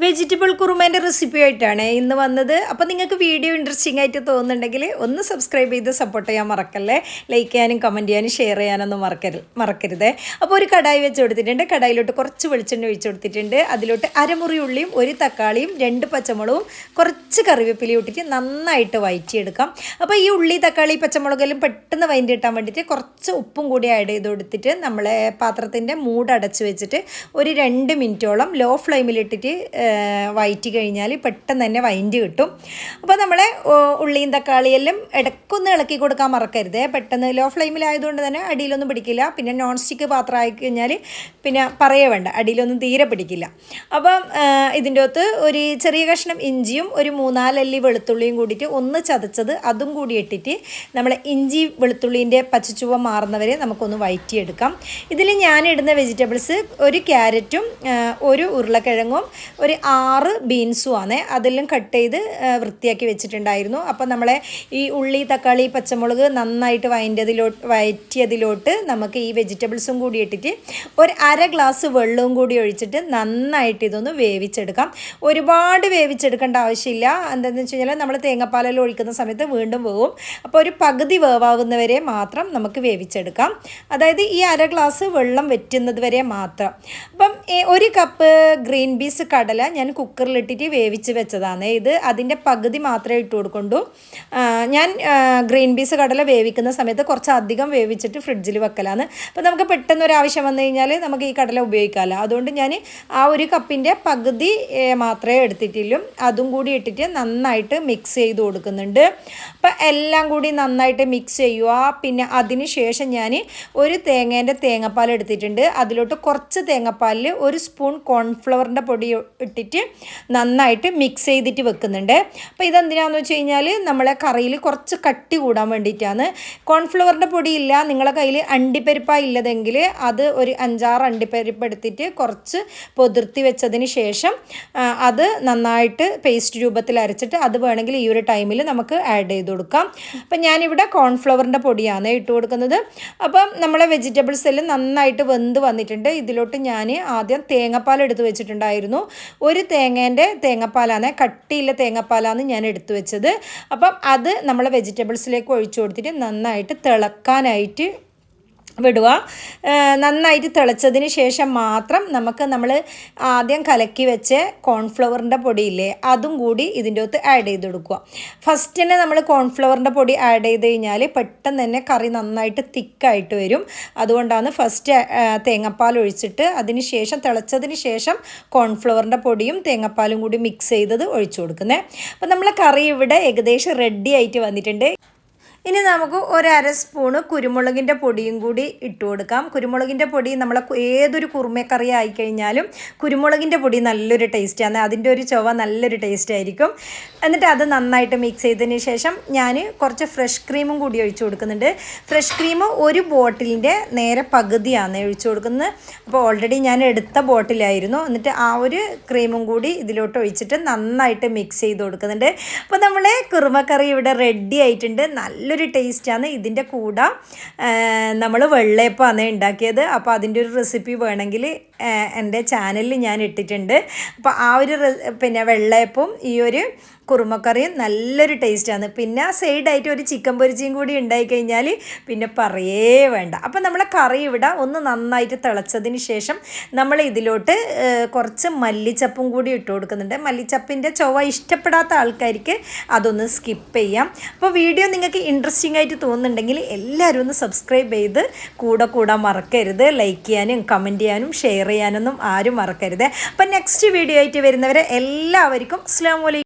Vegetable കുറുമേൻ്റെ recipe ആയിട്ടാണ് ഇന്ന് വന്നത്. അപ്പോൾ നിങ്ങൾക്ക് വീഡിയോ ഇൻട്രസ്റ്റിംഗ് ആയിട്ട് തോന്നുന്നുണ്ടെങ്കിൽ ഒന്ന് സബ്സ്ക്രൈബ് ചെയ്ത് സപ്പോർട്ട് ചെയ്യാൻ മറക്കല്ലേ. ലൈക്ക് ചെയ്യാനും കമൻറ്റ് ചെയ്യാനും ഷെയർ ചെയ്യാനൊന്നും മറക്കരുത്. അപ്പോൾ ഒരു കടായി വെച്ച് കൊടുത്തിട്ടുണ്ട്. കടായിലോട്ട് കുറച്ച് വെളിച്ചെണ്ണ ഒഴിച്ച് കൊടുത്തിട്ടുണ്ട്. അതിലോട്ട് അരമുറി ഉള്ളിയും ഒരു തക്കാളിയും 2 പച്ചമുളകും കുറച്ച് കറിവേപ്പിലയും ഇട്ടിട്ട് നന്നായിട്ട് വഴറ്റിയെടുക്കാം. അപ്പോൾ ഈ ഉള്ളി തക്കാളി പച്ചമുളകെല്ലാം പെട്ടെന്ന് വഴറ്റി കിട്ടാൻ വേണ്ടിയിട്ട് കുറച്ച് ഉപ്പും കൂടി ആഡ് ചെയ്ത് കൊടുത്തിട്ട് നമ്മളെ പാത്രത്തിൻ്റെ മൂട് അടച്ച് വെച്ചിട്ട് ഒരു 2 മിനിറ്റോളം ലോ ഫ്ലെയിമിലിട്ടിട്ട് വഴറ്റി കഴിഞ്ഞാൽ പെട്ടെന്ന് തന്നെ വഴറ്റി കിട്ടും. അപ്പോൾ നമ്മളെ ഉള്ളിയും തക്കാളിയെല്ലാം ഇടയ്ക്കൊന്ന് ഇളക്കി കൊടുക്കാൻ മറക്കരുത്. പെട്ടെന്ന് ലോ ഫ്ലെയിമിലായതുകൊണ്ട് തന്നെ അടിയിലൊന്നും പിടിക്കില്ല. പിന്നെ നോൺ സ്റ്റിക്ക് പാത്രം ആയി കഴിഞ്ഞാൽ പിന്നെ പറയേ വേണ്ട, അടിയിലൊന്നും തീരെ പിടിക്കില്ല. അപ്പം ഇതിൻ്റെ അകത്ത് ഒരു ചെറിയ കഷ്ണം ഇഞ്ചിയും ഒരു 3-4 അല്ലി വെളുത്തുള്ളിയും കൂടിയിട്ട് ഒന്ന് ചതച്ചത് അതും കൂടി ഇട്ടിട്ട് നമ്മളെ ഇഞ്ചി വെളുത്തുള്ളീൻ്റെ പച്ചച്ചുവ മാറുന്നവരെ നമുക്കൊന്ന് വഴറ്റിയെടുക്കാം. ഇതിൽ ഞാനിടുന്ന വെജിറ്റബിൾസ് ഒരു ക്യാരറ്റും ഒരു ഉരുളക്കിഴങ്ങും ഒരു 6 ബീൻസും ആണ്. അതെല്ലാം കട്ട് ചെയ്ത് വൃത്തിയാക്കി വെച്ചിട്ടുണ്ടായിരുന്നു. അപ്പോൾ നമ്മളെ ഈ ഉള്ളി തക്കാളി പച്ചമുളക് നന്നായിട്ട് വഴറ്റിയതിലോട്ട് നമുക്ക് ഈ വെജിറ്റബിൾസും കൂടി ഇട്ടിട്ട് ഒരു 1/2 ഗ്ലാസ് വെള്ളവും കൂടി ഒഴിച്ചിട്ട് നന്നായിട്ട് ഇതൊന്ന് വേവിച്ചെടുക്കാം. ഒരുപാട് വേവിച്ചെടുക്കേണ്ട ആവശ്യമില്ല. എന്താണെന്ന് വെച്ച് കഴിഞ്ഞാൽ നമ്മൾ തേങ്ങാപ്പാലെല്ലാം ഒഴിക്കുന്ന സമയത്ത് വീണ്ടും വേവും. അപ്പോൾ ഒരു പകുതി വേവാവുന്നവരെ മാത്രം നമുക്ക് വേവിച്ചെടുക്കാം. അതായത് ഈ 1/2 ഗ്ലാസ് വെള്ളം വറ്റുന്നത് വരെ മാത്രം. അപ്പം 1 കപ്പ് ഗ്രീൻ പീസ് കടല ഞാൻ കുക്കറിലിട്ടിട്ട് വേവിച്ച് വെച്ചതാണ്. ഇത് അതിൻ്റെ പകുതി മാത്രമേ ഇട്ട് കൊടുക്കൊണ്ടു. ഞാൻ ഗ്രീൻ പീസ് കടല വേവിക്കുന്ന സമയത്ത് കുറച്ച് അധികം വേവിച്ചിട്ട് ഫ്രിഡ്ജിൽ വെക്കലാണ്. അപ്പോൾ നമുക്ക് പെട്ടെന്ന് ഒരു ആവശ്യം വന്നു കഴിഞ്ഞാൽ നമുക്ക് ഈ കടല ഉപയോഗിക്കാമല്ലോ. അതുകൊണ്ട് ഞാൻ ആ 1 കപ്പിൻ്റെ പകുതി മാത്രമേ എടുത്തിട്ടുള്ളൂ. അതും കൂടി ഇട്ടിട്ട് നന്നായിട്ട് മിക്സ് ചെയ്ത് കൊടുക്കുന്നുണ്ട്. അപ്പോൾ എല്ലാം കൂടി നന്നായിട്ട് മിക്സ് ചെയ്യുക. പിന്നെ അതിന് ശേഷം ഞാൻ ഒരു തേങ്ങാപ്പാൽ എടുത്തിട്ടുണ്ട്. അതിലോട്ട് കുറച്ച് തേങ്ങാപ്പാലിൽ 1 സ്പൂൺ കോൺഫ്ലവറിൻ്റെ പൊടി ഇട്ടിട്ട് നന്നായിട്ട് മിക്സ് ചെയ്തിട്ട് വെക്കുന്നുണ്ട്. അപ്പോൾ ഇതെന്തിനാണെന്ന് വെച്ച് കഴിഞ്ഞാൽ നമ്മളെ കറിയിൽ കുറച്ച് കട്ടി കൂടാൻ വേണ്ടിയിട്ടാണ്. കോൺഫ്ലവറിൻ്റെ പൊടി ഇല്ല, നിങ്ങളെ കയ്യിൽ അണ്ടിപ്പരിപ്പാണ് ഇല്ലതെങ്കിൽ അത് ഒരു 5-6 അണ്ടിപ്പരിപ്പ് എടുത്തിട്ട് കുറച്ച് പൊതിർത്തി വെച്ചതിന് ശേഷം അത് നന്നായിട്ട് പേസ്റ്റ് രൂപത്തിൽ അരച്ചിട്ട് അത് വേണമെങ്കിൽ ഈ ഒരു ടൈമിൽ നമുക്ക് ആഡ് ചെയ്ത് കൊടുക്കാം. അപ്പം ഞാനിവിടെ കോൺഫ്ലവറിൻ്റെ പൊടിയാണ് ഇട്ട് കൊടുക്കുന്നത്. അപ്പം നമ്മളെ വെജിറ്റബിൾസ് എല്ലാം നന്നായിട്ട് വെന്ത് വന്നിട്ടുണ്ട്. ഇതിലോട്ട് ഞാൻ ആദ്യം തേങ്ങാപ്പാൽ എടുത്ത് വെച്ചിട്ടുണ്ടായിരുന്നു. ഒരു തേങ്ങാപ്പാലാണ്, കട്ടിയുള്ള തേങ്ങാപ്പാലാണ് ഞാൻ എടുത്തു വെച്ചത്. അപ്പം അത് നമ്മൾ വെജിറ്റബിൾസിലേക്ക് ഒഴിച്ചു കൊടുത്തിട്ട് നന്നായിട്ട് തിളക്കാനായിട്ട് വിടുക. നന്നായിട്ട് തിളച്ചതിന് ശേഷം മാത്രം നമ്മൾ ആദ്യം കലക്കി വെച്ച കോൺഫ്ലവറിൻ്റെ പൊടിയില്ലേ അതും കൂടി ഇതിൻ്റെ അകത്ത് ആഡ് ചെയ്ത് കൊടുക്കുക. ഫസ്റ്റ് തന്നെ നമ്മൾ കോൺഫ്ലവറിൻ്റെ പൊടി ആഡ് ചെയ്ത് കഴിഞ്ഞാൽ പെട്ടെന്ന് തന്നെ കറി നന്നായിട്ട് തിക്കായിട്ട് വരും. അതുകൊണ്ടാണ് ഫസ്റ്റ് തേങ്ങാപ്പാൽ ഒഴിച്ചിട്ട് അതിന് ശേഷം തിളച്ചതിന് ശേഷം കോൺഫ്ലവറിൻ്റെ പൊടിയും തേങ്ങാപ്പാലും കൂടി മിക്സ് ചെയ്തത് ഒഴിച്ചു കൊടുക്കുന്നത്. അപ്പോൾ നമ്മളെ കറി ഇവിടെ ഏകദേശം റെഡി ആയിട്ട് വന്നിട്ടുണ്ട്. ഇനി നമുക്ക് 1/2 സ്പൂണ് കുരുമുളകിൻ്റെ പൊടിയും കൂടി ഇട്ട് കൊടുക്കാം. കുരുമുളകിൻ്റെ പൊടി നമ്മളെ ഏതൊരു കുറുമക്കറി ആയിക്കഴിഞ്ഞാലും കുരുമുളകിൻ്റെ പൊടി നല്ലൊരു ടേസ്റ്റാണ്. അതിൻ്റെ ഒരു ചുവ നല്ലൊരു ടേസ്റ്റ് ആയിരിക്കും. എന്നിട്ട് അത് നന്നായിട്ട് മിക്സ് ചെയ്തതിന് ശേഷം ഞാൻ കുറച്ച് ഫ്രഷ് ക്രീമും കൂടി ഒഴിച്ചു കൊടുക്കുന്നുണ്ട്. ഫ്രഷ് ക്രീം ഒരു ബോട്ടിലിൻ്റെ നേരെ പകുതിയാണ് ഒഴിച്ചു കൊടുക്കുന്നത്. അപ്പോൾ ഓൾറെഡി ഞാൻ എടുത്ത ബോട്ടിലായിരുന്നു. എന്നിട്ട് ആ ഒരു ക്രീമും കൂടി ഇതിലോട്ട് ഒഴിച്ചിട്ട് നന്നായിട്ട് മിക്സ് ചെയ്ത് കൊടുക്കുന്നുണ്ട്. അപ്പോൾ നമ്മളെ കുറുമക്കറി ഇവിടെ റെഡി ആയിട്ടുണ്ട്. നല്ലൊരു ടേസ്റ്റാണ്. ഇതിൻ്റെ കൂടെ നമ്മൾ വെള്ളയപ്പമാണ് ഉണ്ടാക്കിയത്. അപ്പോൾ അതിൻ്റെ ഒരു റെസിപ്പി വേണമെങ്കിൽ എൻ്റെ ചാനലിൽ ഞാൻ ഇട്ടിട്ടുണ്ട്. അപ്പോൾ ആ ഒരു വെള്ളയപ്പവും ഈ ഒരു കുറുമക്കറിയും നല്ലൊരു ടേസ്റ്റാണ്. പിന്നെ സൈഡായിട്ട് ഒരു ചിക്കൻ പൊരിച്ചയും കൂടി ഉണ്ടായിക്കഴിഞ്ഞാൽ പിന്നെ പറയേ വേണ്ട. അപ്പോൾ നമ്മളെ കറി ഇവിടെ ഒന്ന് നന്നായിട്ട് തിളച്ചതിന് ശേഷം നമ്മൾ ഇതിലോട്ട് കുറച്ച് മല്ലിച്ചപ്പും കൂടി ഇട്ട് കൊടുക്കുന്നുണ്ട്. മല്ലിച്ചപ്പിൻ്റെ ചുവ ഇഷ്ടപ്പെടാത്ത ആൾക്കാർക്ക് അതൊന്ന് സ്കിപ്പ് ചെയ്യാം. അപ്പോൾ വീഡിയോ നിങ്ങൾക്ക് ഇൻട്രസ്റ്റിംഗ് ആയിട്ട് തോന്നുന്നുണ്ടെങ്കിൽ എല്ലാവരും ഒന്ന് സബ്സ്ക്രൈബ് ചെയ്ത് കൂടാൻ മറക്കരുത്. ലൈക്ക് ചെയ്യാനും കമൻറ്റ് ചെയ്യാനും ഷെയർ ചെയ്യാനൊന്നും ആരും മറക്കരുത്. അപ്പോൾ നെക്സ്റ്റ് വീഡിയോ ആയിട്ട് വരുന്നവരെ എല്ലാവർക്കും അസ്സലാമു അലൈക്കും.